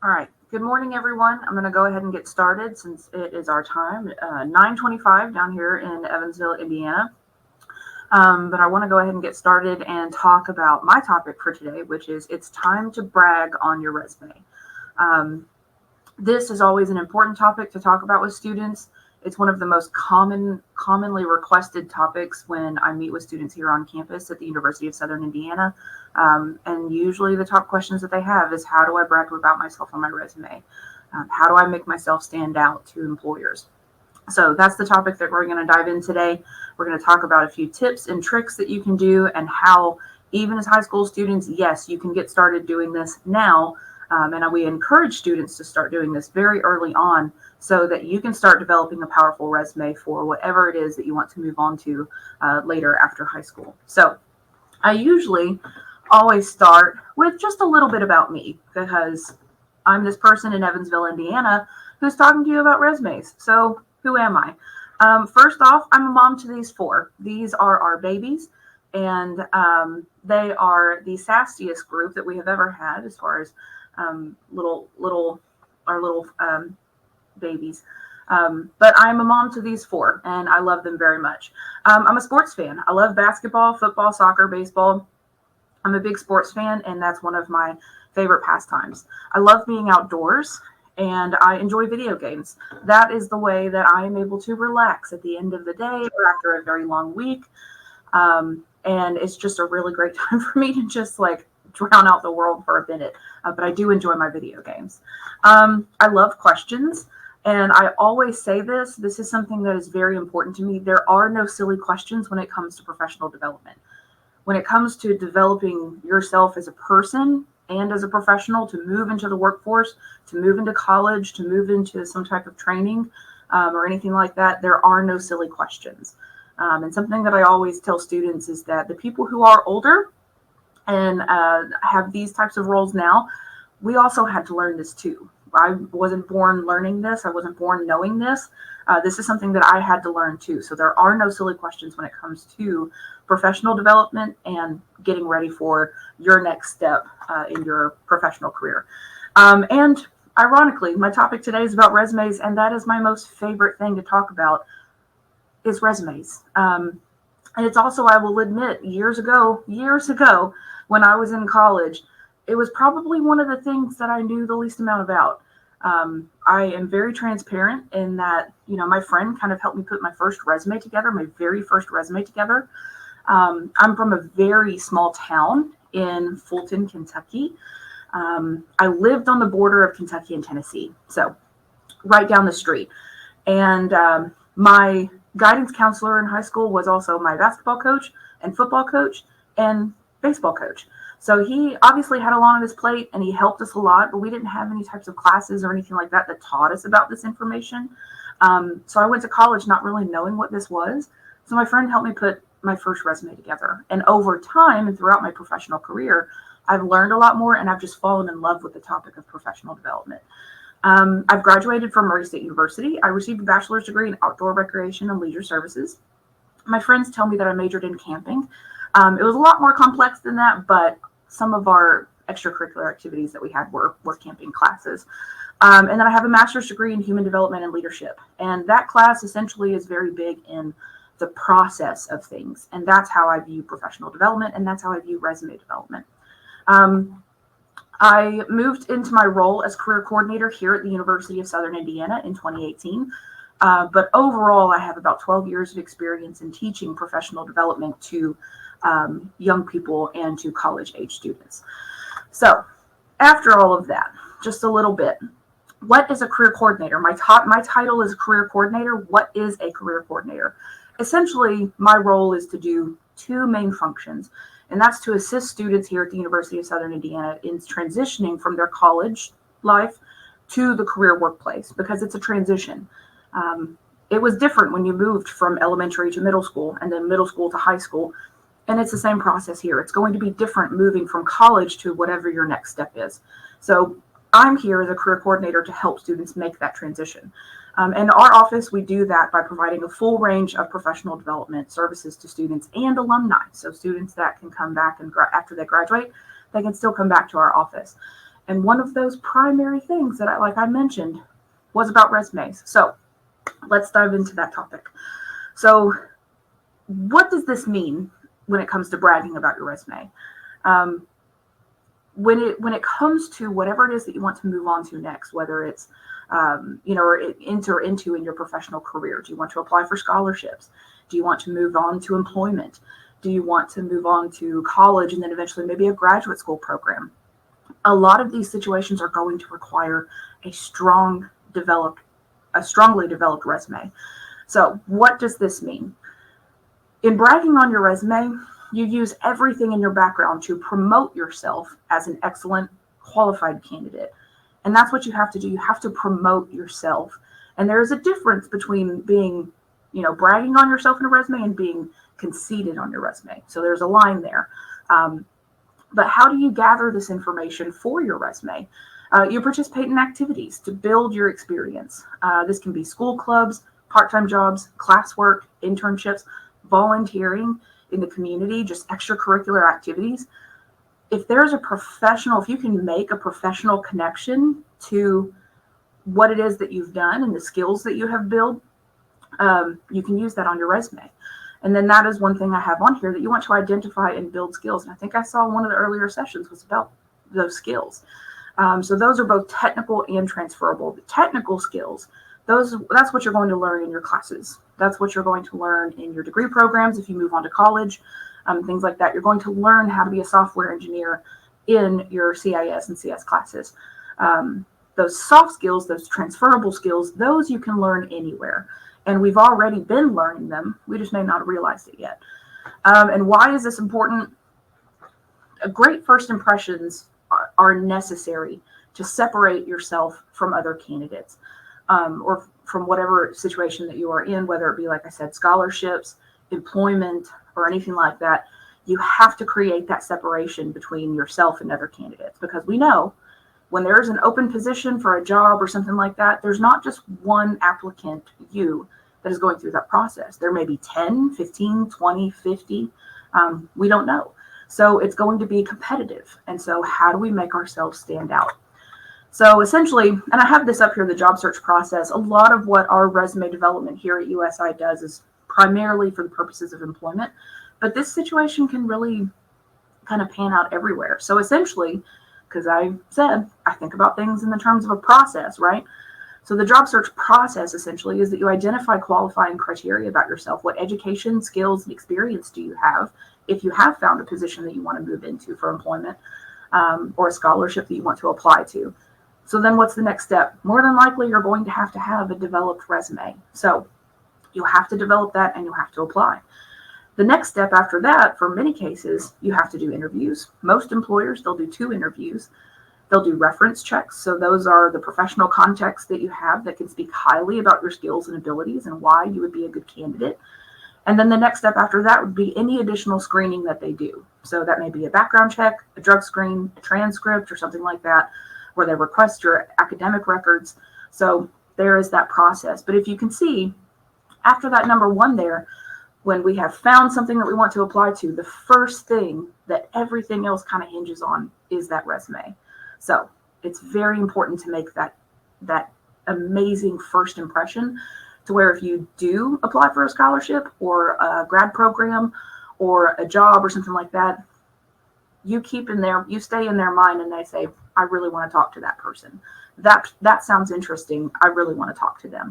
All right. Good morning, everyone. I'm going to go ahead and get started since it is our time, 9:25 down here in Evansville, Indiana. But I want to go ahead and get started and talk about my topic for today, which is it's time to brag on your resume. This is always an important topic to talk about with students. It's one of the most commonly requested topics when I meet with students here on campus at the University of Southern Indiana. And usually the top questions that they have is, how do I brag about myself on my resume? How do I make myself stand out to employers? So that's the topic that we're going to dive in today. We're going to talk about a few tips and tricks that you can do and how, even as high school students, yes, you can get started doing this now. And we encourage students to start doing this very early on so that you can start developing a powerful resume for whatever it is that you want to move on to later after high school. So I usually always start with just a little bit about me, because I'm this person in Evansville, Indiana, who's talking to you about resumes. So who am I? First off, I'm a mom to these four. These are our babies, and they are the sassiest group that we have ever had as far as little babies. But I'm a mom to these four, and I love them very much. I'm a sports fan. I love basketball, football, soccer, baseball. I'm a big sports fan, and that's one of my favorite pastimes. I love being outdoors, and I enjoy video games. That is the way that I am able to relax at the end of the day or after a very long week. And it's just a really great time for me to just like drown out the world for a minute. But I do enjoy my video games. I love questions. And I always say this is something that is very important to me. There are no silly questions when it comes to professional development. When it comes to developing yourself as a person and as a professional to move into the workforce, to move into college, to move into some type of training or anything like that, there are no silly questions. And something that I always tell students is that the people who are older and have these types of roles now, we also had to learn this too. I wasn't born learning this. I wasn't born knowing this. This is something that I had to learn too. So there are no silly questions when it comes to professional development and getting ready for your next step in your professional career. And ironically, my topic today is about resumes, and that is my most favorite thing to talk about is resumes. And it's also, I will admit, years ago, when I was in college, it was probably one of the things that I knew the least amount about. I am very transparent in that, my friend kind of helped me put my first resume together, my very first resume together. I'm from a very small town in Fulton, Kentucky. I lived on the border of Kentucky and Tennessee, so right down the street. And my guidance counselor in high school was also my basketball coach and football coach and baseball coach. So he obviously had a lot on his plate, and he helped us a lot, but we didn't have any types of classes or anything like that taught us about this information. So I went to college not really knowing what this was. So my friend helped me put my first resume together. And over time and throughout my professional career, I've learned a lot more, and I've just fallen in love with the topic of professional development. I've graduated from Riester State University. I received a bachelor's degree in outdoor recreation and leisure services. My friends tell me that I majored in camping. It was a lot more complex than that, but some of our extracurricular activities that we had were camping classes. And then I have a master's degree in human development and leadership. And that class essentially is very big in the process of things. And that's how I view professional development, and that's how I view resume development. I moved into my role as career coordinator here at the University of Southern Indiana in 2018. But overall, I have about 12 years of experience in teaching professional development to young people and to college-age students. So after all of that, just a little bit. What is a career coordinator? My title is career coordinator. What is a career coordinator? Essentially, my role is to do two main functions, and that's to assist students here at the University of Southern Indiana in transitioning from their college life to the career workplace, because it's a transition. It was different when you moved from elementary to middle school and then middle school to high school. And it's the same process here. It's going to be different moving from college to whatever your next step is. So I'm here as a career coordinator to help students make that transition. In our office, we do that by providing a full range of professional development services to students and alumni. So students that can come back and after they graduate, they can still come back to our office. And one of those primary things that I mentioned was about resumes. So let's dive into that topic. So what does this mean when it comes to bragging about your resume? When it comes to whatever it is that you want to move on to next, whether it's or enter into in your professional career, do you want to apply for scholarships? Do you want to move on to employment? Do you want to move on to college and then eventually maybe a graduate school program? A lot of these situations are going to require a strongly developed resume. So what does this mean? In bragging on your resume, you use everything in your background to promote yourself as an excellent, qualified candidate. And that's what you have to do. You have to promote yourself. And there is a difference between being, bragging on yourself in a resume and being conceited on your resume. So there's a line there. But how do you gather this information for your resume? You participate in activities to build your experience. This can be school clubs, part-time jobs, classwork, internships, volunteering in the community, just extracurricular activities. If you can make a professional connection to what it is that you've done and the skills that you have built, you can use that on your resume. And then that is one thing I have on here, that you want to identify and build skills. And I think I saw one of the earlier sessions was about those skills. So those are both technical and transferable. The technical skills, that's what you're going to learn in your classes. That's what you're going to learn in your degree programs if you move on to college, things like that. You're going to learn how to be a software engineer in your CIS and CS classes. Those soft skills, those transferable skills, those you can learn anywhere. And we've already been learning them. We just may not have realized it yet. And why is this important? Great first impressions are necessary to separate yourself from other candidates, or from whatever situation that you are in, whether it be, like I said, scholarships, employment, or anything like that. You have to create that separation between yourself and other candidates, because we know when there's an open position for a job or something like that, there's not just one applicant, that is going through that process. There may be 10, 15, 20, 50. We don't know. So it's going to be competitive. And so how do we make ourselves stand out? So essentially, and I have this up here, the job search process, a lot of what our resume development here at USI does is primarily for the purposes of employment. But this situation can really kind of pan out everywhere. So essentially, because I said, I think about things in the terms of a process, right? So the job search process essentially is that you identify qualifying criteria about yourself. What education, skills, and experience do you have if you have found a position that you want to move into for employment, or a scholarship that you want to apply to? So then what's the next step? More than likely, you're going to have a developed resume. So you have to develop that and you have to apply. The next step after that, for many cases, you have to do interviews. Most employers, they'll do 2 interviews. They'll do reference checks. So those are the professional contacts that you have that can speak highly about your skills and abilities and why you would be a good candidate. And then the next step after that would be any additional screening that they do. So that may be a background check, a drug screen, a transcript, or something like that, where they request your academic records. So there is that process. But if you can see, after that number 1 there, when we have found something that we want to apply to, the first thing that everything else kind of hinges on is that resume. So it's very important to make that amazing first impression, to where if you do apply for a scholarship or a grad program or a job or something like that, you stay in their mind and they say, I really want to talk to that person. That sounds interesting. I really want to talk to them.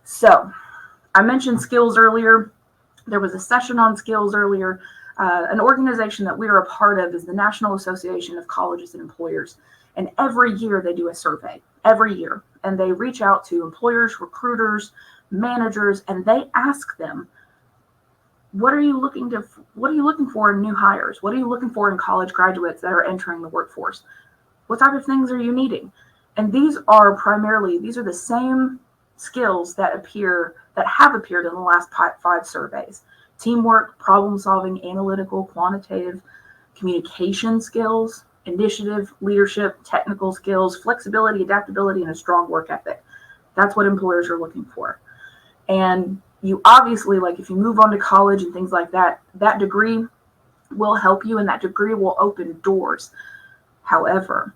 So I mentioned skills earlier. There was a session on skills earlier. An organization that we are a part of is the National Association of Colleges and Employers. And every year they do a survey, every year. And they reach out to employers, recruiters, managers, and they ask them, what are you looking for in new hires? What are you looking for in college graduates that are entering the workforce? What type of things are you needing? And these are the same skills that have appeared in the last 5 surveys. Teamwork, problem solving, analytical, quantitative, communication skills, initiative, leadership, technical skills, flexibility, adaptability, and a strong work ethic. That's what employers are looking for. And you obviously, like if you move on to college and things like that, that degree will help you and that degree will open doors. However,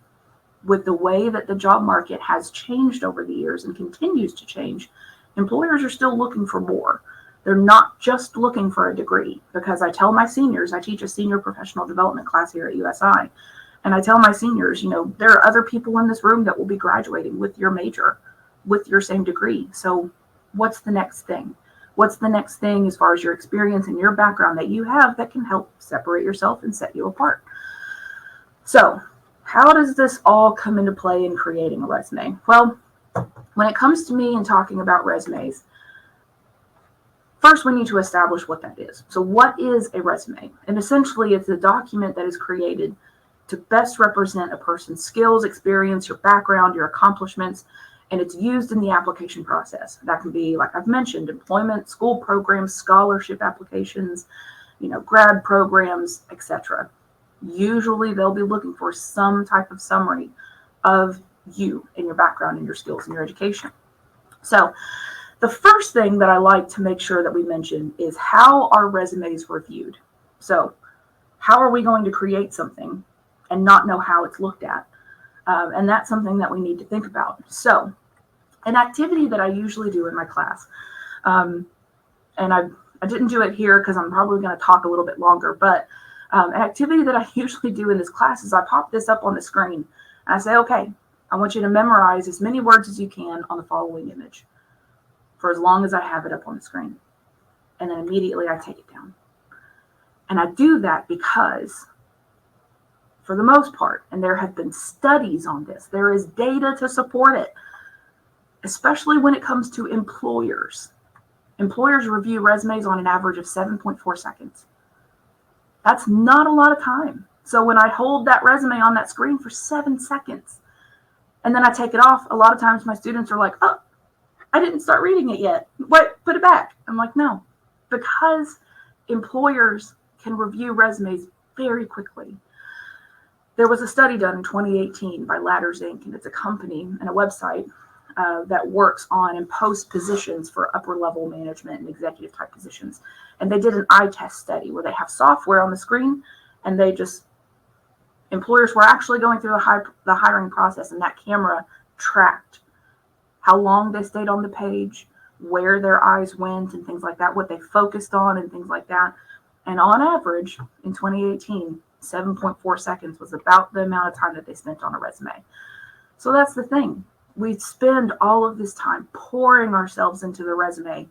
with the way that the job market has changed over the years and continues to change, employers are still looking for more. They're not just looking for a degree, because I tell my seniors, I teach a senior professional development class here at USI, and I tell my seniors, there are other people in this room that will be graduating with your major, with your same degree. So what's the next thing? What's the next thing as far as your experience and your background that you have that can help separate yourself and set you apart? So how does this all come into play in creating a resume? Well, when it comes to me and talking about resumes, first we need to establish what that is. So what is a resume? And essentially it's a document that is created to best represent a person's skills, experience, your background, your accomplishments, and it's used in the application process. That can be, like I've mentioned, employment, school programs, scholarship applications, grad programs, etc. Usually they'll be looking for some type of summary of you and your background and your skills and your education. So the first thing that I like to make sure that we mention is how are resumes reviewed? So how are we going to create something and not know how it's looked at? And that's something that we need to think about. So an activity that I usually do in my class, and I didn't do it here because I'm probably going to talk a little bit longer, but an activity that I usually do in this class is I pop this up on the screen and I say, okay, I want you to memorize as many words as you can on the following image for as long as I have it up on the screen. And then immediately I take it down. And I do that because, for the most part, and there have been studies on this, there is data to support it, especially when it comes to employers. Employers review resumes on an average of 7.4 seconds. That's not a lot of time. So when I hold that resume on that screen for 7 seconds, and then I take it off, a lot of times my students are like, oh, I didn't start reading it yet. Wait, put it back. I'm like, no, because employers can review resumes very quickly. There was a study done in 2018 by Ladders Inc., and it's a company and a website that works on and posts positions for upper level management and executive type positions. And they did an eye test study where they have software on the screen, and employers were actually going through the hiring process, and that camera tracked how long they stayed on the page, where their eyes went and things like that, what they focused on and things like that. And on average, in 2018, 7.4 seconds was about the amount of time that they spent on a resume. So that's the thing. We spend all of this time pouring ourselves into the resume,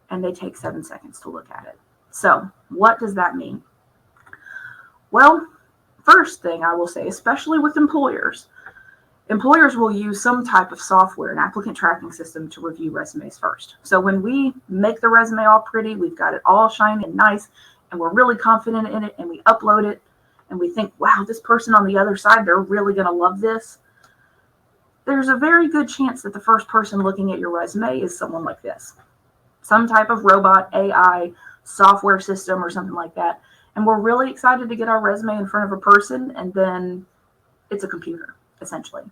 and they take 7 seconds to look at it. So what does that mean? Well, first thing I will say, especially with employers will use some type of software, an applicant tracking system, to review resumes first. So when we make the resume all pretty, we've got it all shiny and nice, and we're really confident in it, and we upload it, and we think, wow, this person on the other side, they're really going to love this. There's a very good chance that the first person looking at your resume is someone like this. Some type of robot, AI, software system or something like that. And we're really excited to get our resume in front of a person, and then it's a computer, essentially.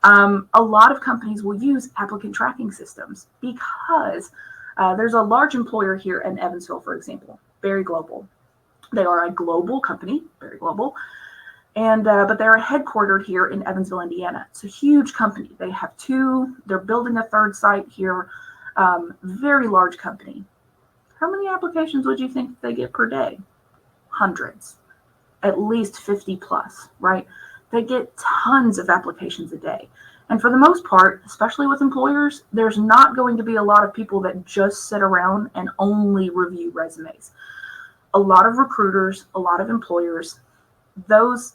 A lot of companies will use applicant tracking systems because there's a large employer here in Evansville, for example, very global. They are a global company, very global. And but they're headquartered here in Evansville, Indiana. It's a huge company. They have they're building a third site here. Very large company. How many applications would you think they get per day? Hundreds, at least 50 plus, right? They get tons of applications a day. And for the most part, especially with employers, there's not going to be a lot of people that just sit around and only review resumes. A lot of recruiters, a lot of employers,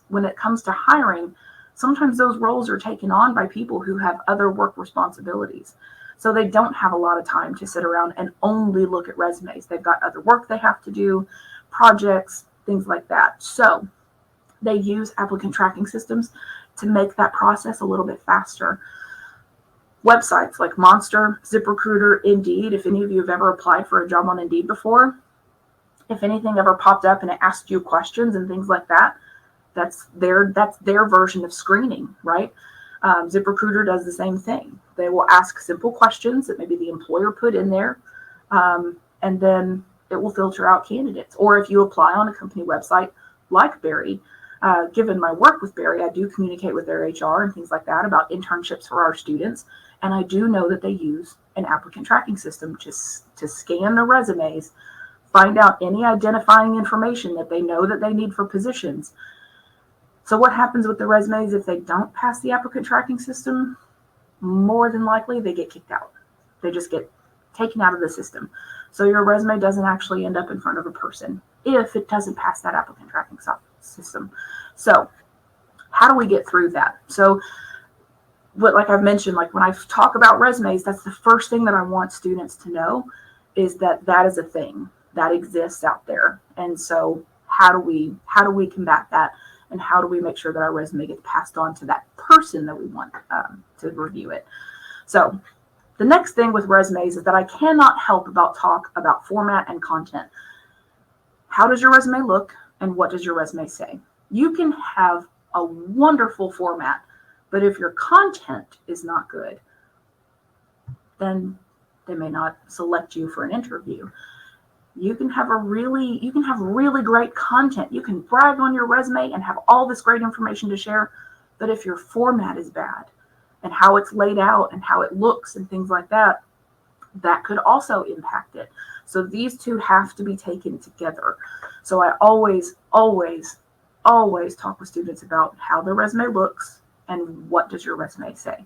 when it comes to hiring, sometimes those roles are taken on by people who have other work responsibilities. So they don't have a lot of time to sit around and only look at resumes. They've got other work they have to do, projects, things like that. So they use applicant tracking systems to make that process a little bit faster. Websites like Monster, ZipRecruiter, Indeed, if any of you have ever applied for a job on Indeed before, if anything ever popped up and it asked you questions and things like that, that's their version of screening, right? ZipRecruiter does the same thing. They will ask simple questions that maybe the employer put in there, and then it will filter out candidates. Or if you apply on a company website like Barry, Given my work with Barry, I do communicate with their HR and things like that about internships for our students. And I do know that they use an applicant tracking system just to scan the resumes, find out any identifying information that they know that they need for positions. So what happens with the resumes if they don't pass the applicant tracking system? More than likely, they get kicked out. They just get taken out of the system. So your resume doesn't actually end up in front of a person if it doesn't pass that applicant tracking system. So how do we get through that? So like I've mentioned, like when I talk about resumes, that's the first thing that I want students to know is that that is a thing that exists out there. And so how do we combat that? And how do we make sure that our resume gets passed on to that person that we want to review it? So the next thing with resumes is that I cannot help but talk about format and content. How does your resume look and what does your resume say? You can have a wonderful format, but if your content is not good, then they may not select you for an interview. You can have really great content. You can brag on your resume and have all this great information to share, but if your format is bad and how it's laid out and how it looks and things like that, that could also impact it. So these two have to be taken together. So I always talk with students about how their resume looks and what does your resume say.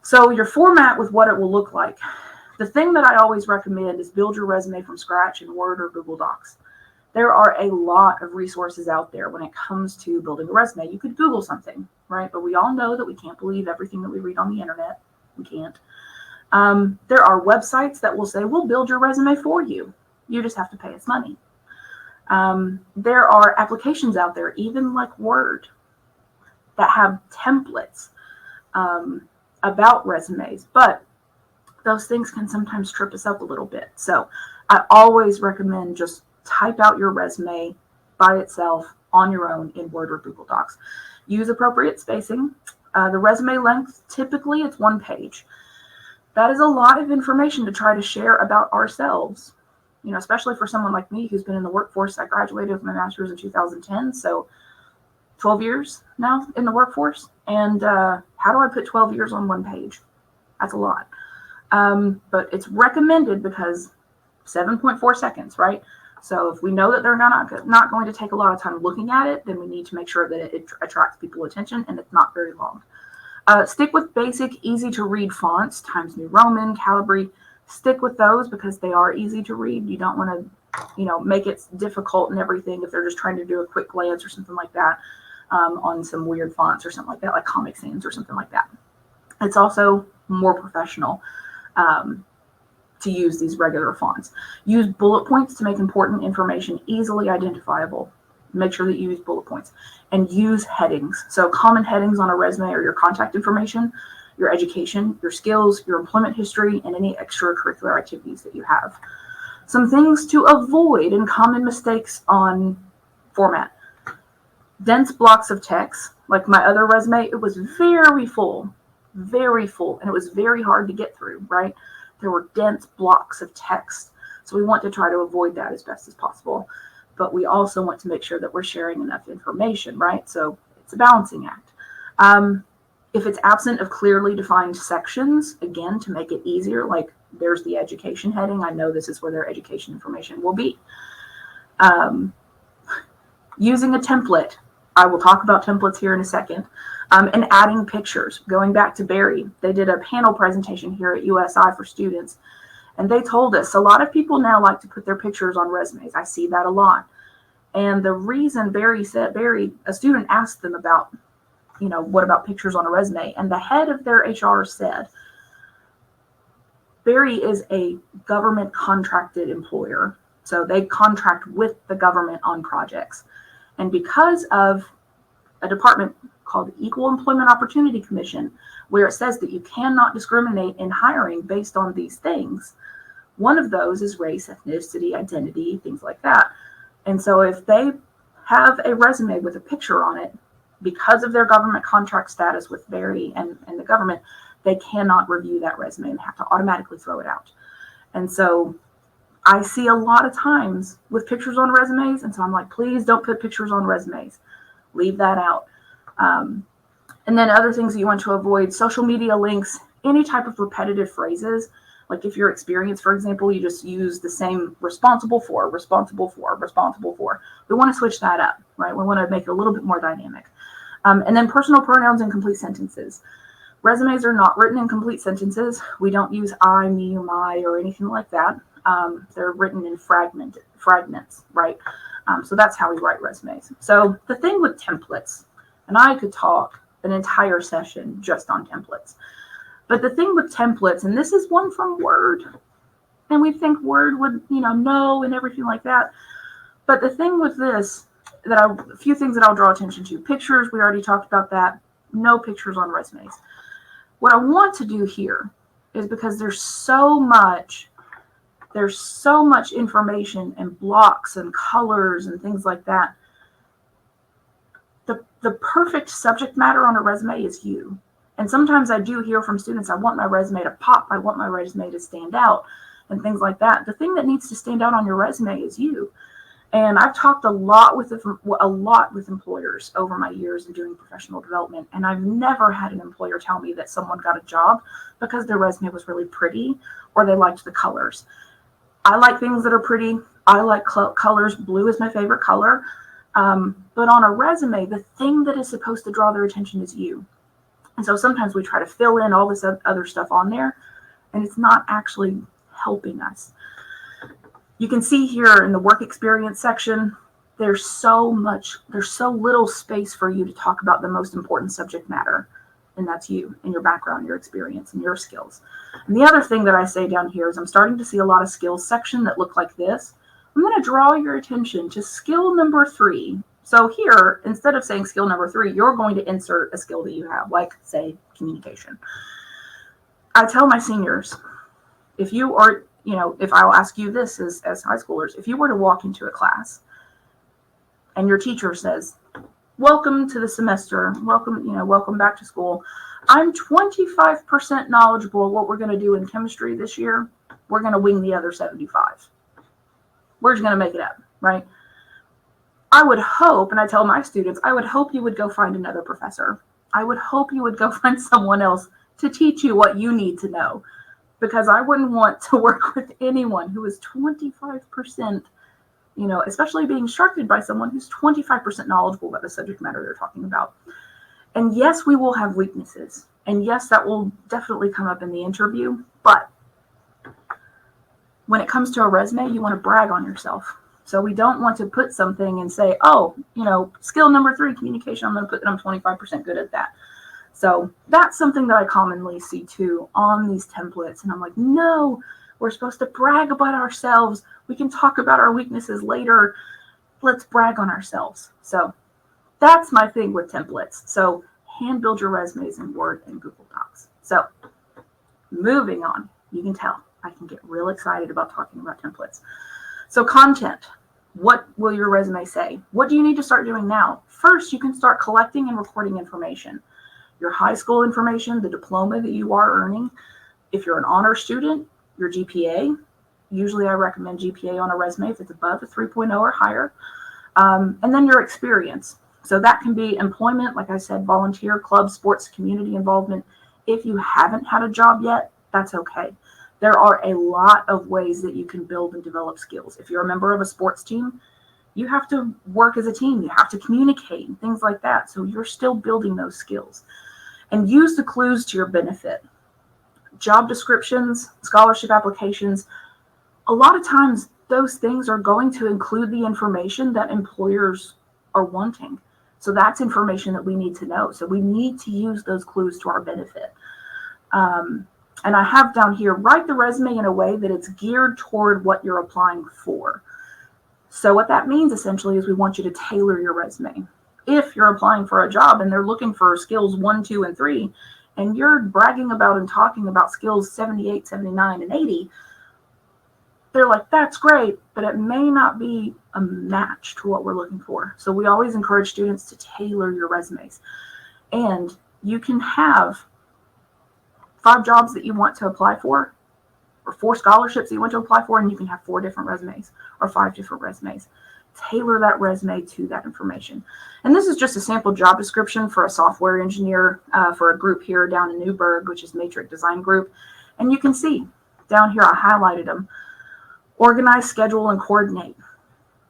So your format with what it will look like. The thing that I always recommend is build your resume from scratch in Word or Google Docs. There are a lot of resources out there when it comes to building a resume. You could Google something, right? But we all know that we can't believe everything that we read on the internet. We can't. There are websites that will say, we'll build your resume for you. You just have to pay us money. There are applications out there, even like Word, that have templates about resumes, but those things can sometimes trip us up a little bit. So I always recommend just type out your resume by itself on your own in Word or Google Docs. Use appropriate spacing. The resume length, typically it's 1 page. That is a lot of information to try to share about ourselves, you know, especially for someone like me who's been in the workforce. I graduated with my master's in 2010, so 12 years now in the workforce. And how do I put 12 years on 1 page? That's a lot. But it's recommended because 7.4 seconds, right? So if we know that they're not going to take a lot of time looking at it, then we need to make sure that it attracts people's attention and it's not very long. Stick with basic, easy to read fonts, Times New Roman, Calibri. Stick with those because they are easy to read. You don't want to, make it difficult and everything if they're just trying to do a quick glance or something like that on some weird fonts or something like that, like Comic Sans or something like that. It's also more professional to use these regular fonts. Use bullet points to make important information easily identifiable. Make sure that you use bullet points and use headings. So common headings on a resume are your contact information, your education, your skills, your employment history, and any extracurricular activities that you have. Some things to avoid and common mistakes on format. Dense blocks of text. Like my other resume, it was very full, and it was very hard to get through, right? There were dense blocks of text. So we want to try to avoid that as best as possible. But we also want to make sure that we're sharing enough information, right? So it's a balancing act. If it's absent of clearly defined sections, again, to make it easier, like there's the education heading, I know this is where their education information will be. Using a template, I will talk about templates here in a second, and adding pictures. Going back to Barry, they did a panel presentation here at USI for students, and they told us a lot of people now like to put their pictures on resumes. I see that a lot. And the reason a student asked them about, what about pictures on a resume? And the head of their HR said, Barry is a government contracted employer. So they contract with the government on projects. And because of a department called the Equal Employment Opportunity Commission, where it says that you cannot discriminate in hiring based on these things, one of those is race, ethnicity, identity, things like that. And so if they have a resume with a picture on it, because of their government contract status with Barry and the government, they cannot review that resume and have to automatically throw it out. And so I see a lot of times with pictures on resumes, and so I'm like, please don't put pictures on resumes. Leave that out. And then other things that you want to avoid, social media links, any type of repetitive phrases. Like if your experience, for example, you just use the same responsible for, responsible for, responsible for. We want to switch that up, right? We want to make it a little bit more dynamic. And then personal pronouns and complete sentences. Resumes are not written in complete sentences. We don't use I, me, or my, or anything like that. They're written in fragments, right? So that's how we write resumes. So the thing with templates, and I could talk an entire session just on templates, but the thing with templates, and this is one from Word, and we think Word would, know and everything like that. But the thing with this, a few things that I'll draw attention to. Pictures, we already talked about that. No pictures on resumes. What I want to do here is, because there's so much information and blocks and colors and things like that. The perfect subject matter on a resume is you. And sometimes I do hear from students, I want my resume to pop, I want my resume to stand out, and things like that. The thing that needs to stand out on your resume is you. And I've talked a lot with employers over my years in doing professional development, and I've never had an employer tell me that someone got a job because their resume was really pretty or they liked the colors. I like things that are pretty. I like colors. Blue is my favorite color. But on a resume, the thing that is supposed to draw their attention is you. And so sometimes we try to fill in all this other stuff on there, and it's not actually helping us. You can see here in the work experience section, there's so little space for you to talk about the most important subject matter. And that's you and your background, your experience, and your skills. And the other thing that I say down here is I'm starting to see a lot of skills section that look like this. I'm going to draw your attention to skill number 3. So here, instead of saying skill number 3, you're going to insert a skill that you have, like, say, communication. I tell my seniors, if I'll ask you this as high schoolers, if you were to walk into a class and your teacher says, welcome to the semester, welcome back to school. I'm 25% knowledgeable of what we're going to do in chemistry this year. We're going to wing the other 75. We're just going to make it up, right? I would hope, and I tell my students, I would hope you would go find another professor. I would hope you would go find someone else to teach you what you need to know, because I wouldn't want to work with anyone who is 25%, especially being instructed by someone who's 25% knowledgeable about the subject matter they're talking about. And yes, we will have weaknesses. And yes, that will definitely come up in the interview. But when it comes to a resume, you want to brag on yourself. So we don't want to put something and say, oh, skill number 3, communication, I'm going to put that I'm 25% good at that. So that's something that I commonly see too on these templates. And I'm like, no, we're supposed to brag about ourselves. We can talk about our weaknesses later. Let's brag on ourselves. So that's my thing with templates. So hand build your resumes in Word and Google Docs. So moving on, you can tell I can get real excited about talking about templates. So content, what will your resume say? What do you need to start doing now? First, you can start collecting and recording information. Your high school information, the diploma that you are earning. If you're an honor student, your GPA. Usually I recommend GPA on a resume if it's above a 3.0 or higher. And then your experience. So that can be employment, like I said, volunteer, club, sports, community involvement. If you haven't had a job yet, that's okay. There are a lot of ways that you can build and develop skills. If you're a member of a sports team, you have to work as a team. You have to communicate and things like that. So you're still building those skills. And use the clues to your benefit. Job descriptions, scholarship applications, a lot of times those things are going to include the information that employers are wanting. So that's information that we need to know. So we need to use those clues to our benefit. And I have down here, write the resume in a way that it's geared toward what you're applying for. So what that means essentially is we want you to tailor your resume. If you're applying for a job and they're looking for skills 1, 2, and 3, and you're bragging about and talking about skills 78, 79, and 80, they're like, that's great, but it may not be a match to what we're looking for. So we always encourage students to tailor your resumes. And you can have 5 jobs that you want to apply for, or 4 scholarships that you want to apply for, and you can have 4 different resumes or 5 different resumes. tailor that resume to that information. And this is just a sample job description for a software engineer for a group here down in Newburgh, which is Matrix Design Group. And you can see down here, I highlighted them. Organize, schedule, and coordinate.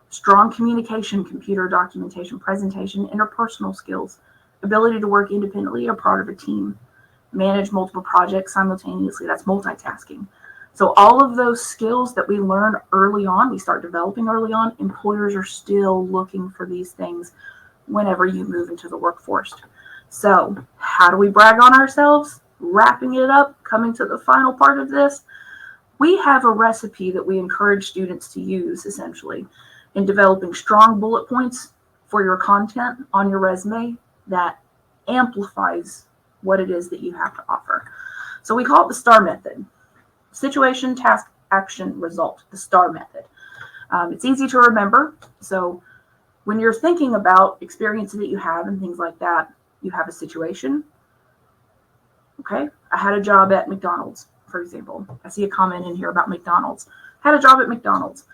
Strong communication, computer documentation, presentation, interpersonal skills, ability to work independently or part of a team, manage multiple projects simultaneously. That's multitasking. So all of those skills that we learn early on, we start developing early on, employers are still looking for these things whenever you move into the workforce. So how do we brag on ourselves? Wrapping it up, coming to the final part of this, we have a recipe that we encourage students to use essentially in developing strong bullet points for your content on your resume that amplifies what it is that you have to offer. So we call it the STAR method. Situation, task, action, result, the STAR method. It's easy to remember. So when you're thinking about experiences that you have and things like that, you have a situation. Okay, I had a job at McDonald's, for example. I see a comment in here about McDonald's. I had a job at McDonald's.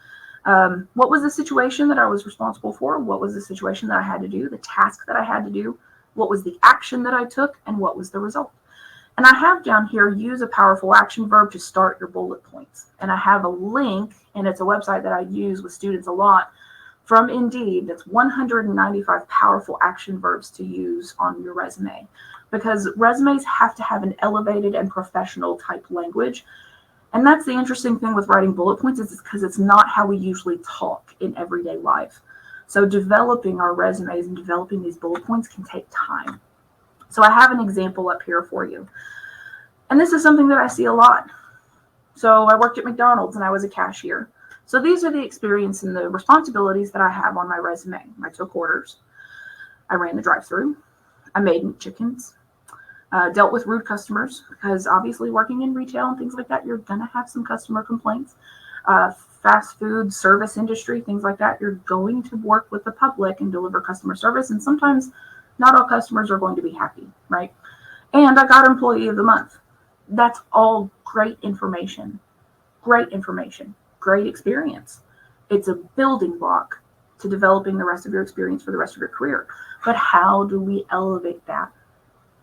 What was the situation that I was responsible for? What was the situation that I had to do? The task that I had to do? What was the action that I took? And what was the result? And I have down here, use a powerful action verb to start your bullet points. And I have a link, and it's a website that I use with students a lot from Indeed. That's 195 powerful action verbs to use on your resume, because resumes have to have an elevated and professional type language. And that's the interesting thing with writing bullet points, is because it's not how we usually talk in everyday life. So developing our resumes and developing these bullet points can take time. So I have an example up here for you. And this is something that I see a lot. So I worked at McDonald's and I was a cashier. So these are the experience and the responsibilities that I have on my resume. I took orders. I ran the drive-thru. I made chickens. Dealt with rude customers, because obviously working in retail and things like that, you're going to have some customer complaints. Fast food, service industry, things like that, you're going to work with the public and deliver customer service. And sometimes not all customers are going to be happy, right? And I got Employee of the Month. That's all great information, great experience. It's a building block to developing the rest of your experience for the rest of your career. But how do we elevate that?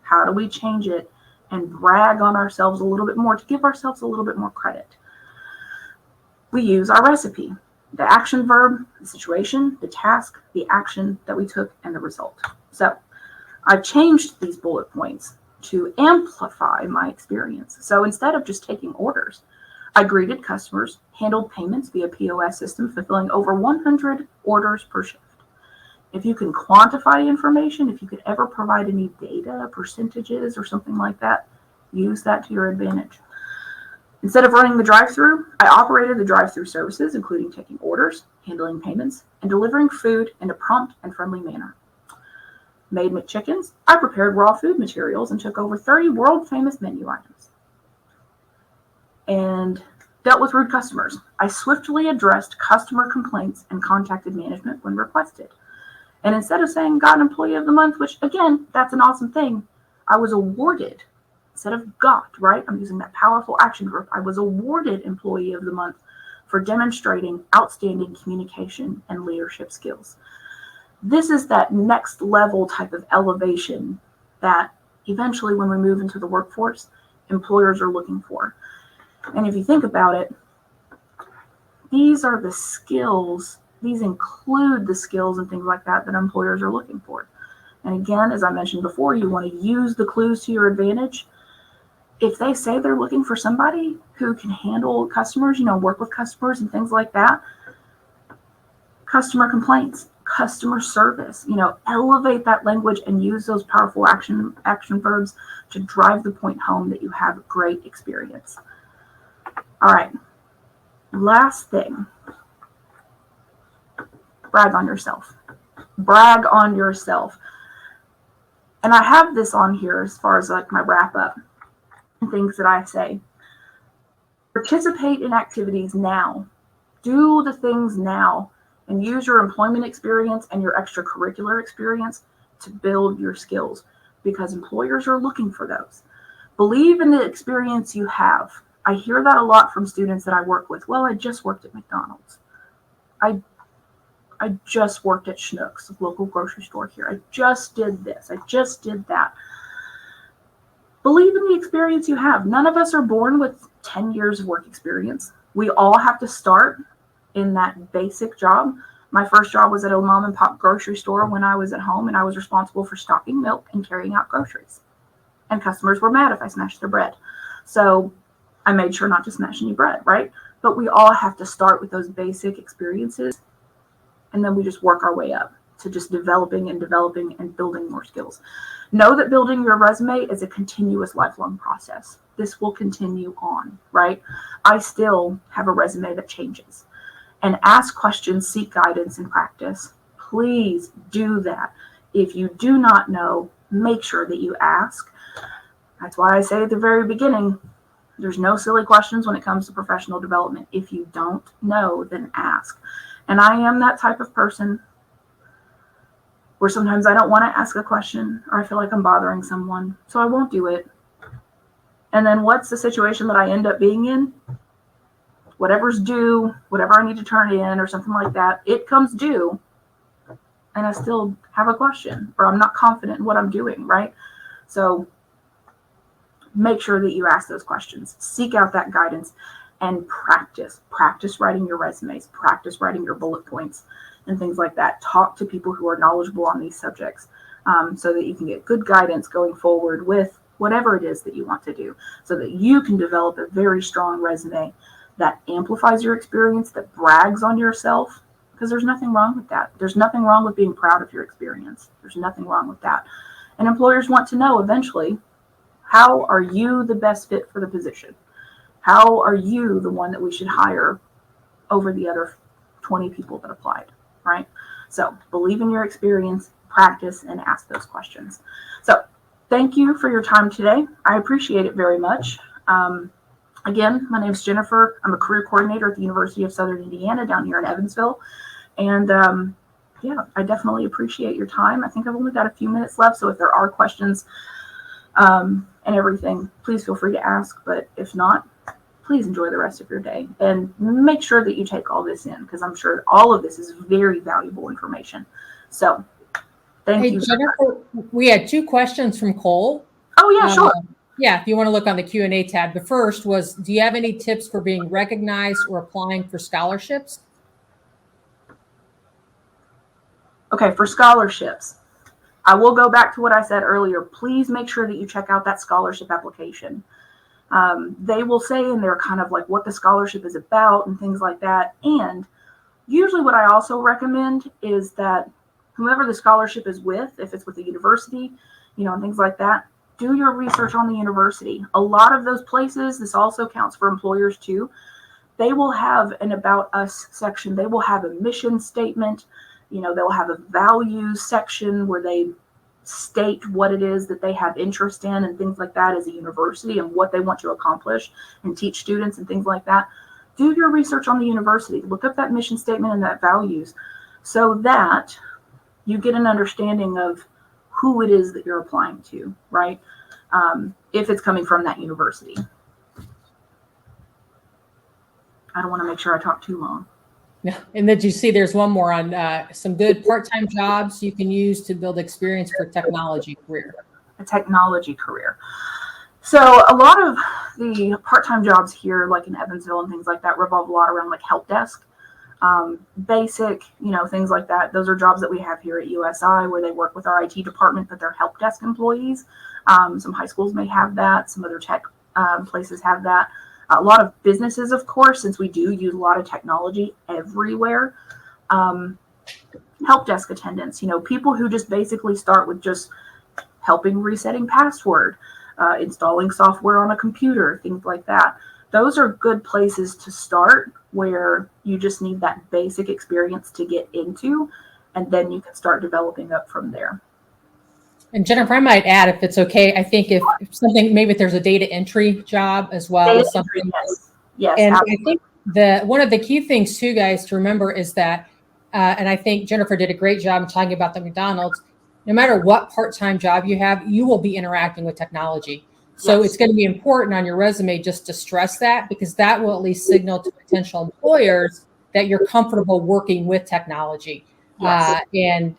How do we change it and brag on ourselves a little bit more to give ourselves a little bit more credit? We use our recipe, the action verb, the situation, the task, the action that we took, and the result. So I've changed these bullet points to amplify my experience. So instead of just taking orders, I greeted customers, handled payments via POS system, fulfilling over 100 orders per shift. If you can quantify information, if you could ever provide any data, percentages, or something like that, use that to your advantage. Instead of running the drive-thru, I operated the drive-thru services, including taking orders, handling payments, and delivering food in a prompt and friendly manner. Made McChickens, I prepared raw food materials and took over 30 world-famous menu items. And dealt with rude customers. I swiftly addressed customer complaints and contacted management when requested. And instead of saying got an Employee of the Month, which again, that's an awesome thing, I was awarded, instead of got, right? I'm using that powerful action verb. I was awarded Employee of the Month for demonstrating outstanding communication and leadership skills. This is that next level type of elevation that eventually when we move into the workforce, employers are looking for. And if you think about it, these are the skills, these include the skills and things like that that employers are looking for. And again, as I mentioned before, you want to use the clues to your advantage. If they say they're looking for somebody who can handle customers, work with customers and things like that, customer complaints, customer service, elevate that language and use those powerful action verbs to drive the point home that you have a great experience. All right, last thing, brag on yourself. Brag on yourself. And I have this on here as far as like my wrap up and things that I say. Participate in activities now. Do the things now and use your employment experience and your extracurricular experience to build your skills, because employers are looking for those. Believe in the experience you have. I hear that a lot from students that I work with. Well, I just worked at McDonald's. I just worked at Schnucks, a local grocery store here. I just did this. I just did that. Believe in the experience you have. None of us are born with 10 years of work experience. We all have to start in that basic job. My first job was at a mom and pop grocery store when I was at home, and I was responsible for stocking milk and carrying out groceries. And customers were mad if I smashed their bread. So I made sure not to smash any bread, right? But we all have to start with those basic experiences, and then we just work our way up to just developing and building more skills. Know that building your resume is a continuous lifelong process. This will continue on, right? I still have a resume that changes. And ask questions, seek guidance, and practice. Please do that. If you do not know, make sure that you ask. That's why I say at the very beginning, there's no silly questions when it comes to professional development. If you don't know, then ask. And I am that type of person where sometimes I don't want to ask a question, or I feel like I'm bothering someone, so I won't do it. And then what's the situation that I end up being in? Whatever's due, whatever I need to turn in or something like that, it comes due, and I still have a question, or I'm not confident in what I'm doing, right? So make sure that you ask those questions, seek out that guidance, and practice writing your resumes, practice writing your bullet points and things like that. Talk to people who are knowledgeable on these subjects, so that you can get good guidance going forward with whatever it is that you want to do, so that you can develop a very strong resume that amplifies your experience, that brags on yourself, because there's nothing wrong with that. There's nothing wrong with being proud of your experience. There's nothing wrong with that. And employers want to know eventually, how are you the best fit for the position? How are you the one that we should hire over the other 20 people that applied, right? So believe in your experience, practice, and ask those questions. So thank you for your time today. I appreciate it very much. Again, my name is Jennifer. I'm a career coordinator at the University of Southern Indiana down here in Evansville. And yeah, I definitely appreciate your time. I think I've only got a few minutes left, so if there are questions and everything, please feel free to ask. But if not, please enjoy the rest of your day, and make sure that you take all this in, because I'm sure all of this is very valuable information. So thank you. Jennifer, we had 2 questions from Cole. Oh, yeah, sure. Yeah, if you want to look on the Q&A tab. The first was, do you have any tips for being recognized or applying for scholarships? Okay, for scholarships, I will go back to what I said earlier. Please make sure that you check out that scholarship application. They will say in there kind of like what the scholarship is about and things like that. And usually what I also recommend is that whoever the scholarship is with, if it's with the university, and things like that, do your research on the university. A lot of those places, this also counts for employers too, they will have an About Us section. They will have a mission statement. They'll have a values section where they state what it is that they have interest in and things like that as a university, and what they want to accomplish and teach students and things like that. Do your research on the university. Look up that mission statement and that values, so that you get an understanding of who it is that you're applying to, right? If it's coming from that university. I don't want to make sure I talk too long. No. And then you see there's one more on some good part-time jobs you can use to build experience for technology career. A technology career. So a lot of the part-time jobs here, like in Evansville and things like that, revolve a lot around like help desk, basic, things like that. Those are jobs that we have here at USI where they work with our IT department, but they're help desk employees. Some high schools may have that. Some other tech places have that. A lot of businesses, of course, since we do use a lot of technology everywhere. Help desk attendants, people who just basically start with just helping resetting password, installing software on a computer, things like that. Those are good places to start where you just need that basic experience to get into, and then you can start developing up from there. And Jennifer, I might add, if it's okay, I think if something, maybe if there's a data entry job as well. Data entry, yes, and absolutely. I think one of the key things too, guys, to remember is that, and I think Jennifer did a great job talking about the McDonald's, no matter what part-time job you have, you will be interacting with technology. So It's going to be important on your resume just to stress that, because that will at least signal to potential employers that you're comfortable working with technology. Yes.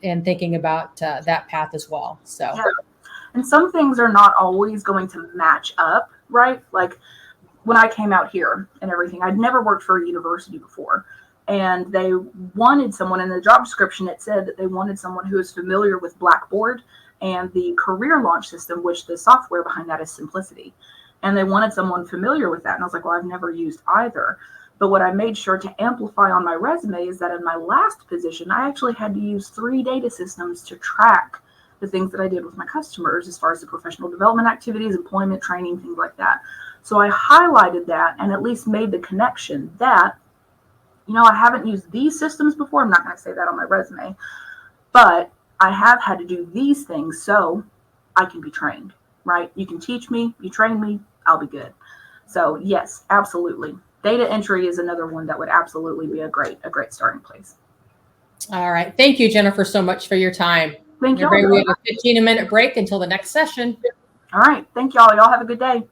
and thinking about that path as well. So. Yeah. And some things are not always going to match up, right? Like when I came out here and everything, I'd never worked for a university before. And they wanted someone in the job description, it said that they wanted someone who is familiar with Blackboard and the career launch system, which the software behind that is Simplicity. And they wanted someone familiar with that. And I was like, well, I've never used either. But what I made sure to amplify on my resume is that in my last position, I actually had to use 3 data systems to track the things that I did with my customers as far as the professional development activities, employment training, things like that. So I highlighted that and at least made the connection that, I haven't used these systems before. I'm not going to say that on my resume, but I have had to do these things so I can be trained, right? You can teach me, you train me, I'll be good. So yes, absolutely. Data entry is another one that would absolutely be a great starting place. All right. Thank you, Jennifer, so much for your time. Thank you. We have a 15-minute break until the next session. All right. Thank y'all. Y'all have a good day.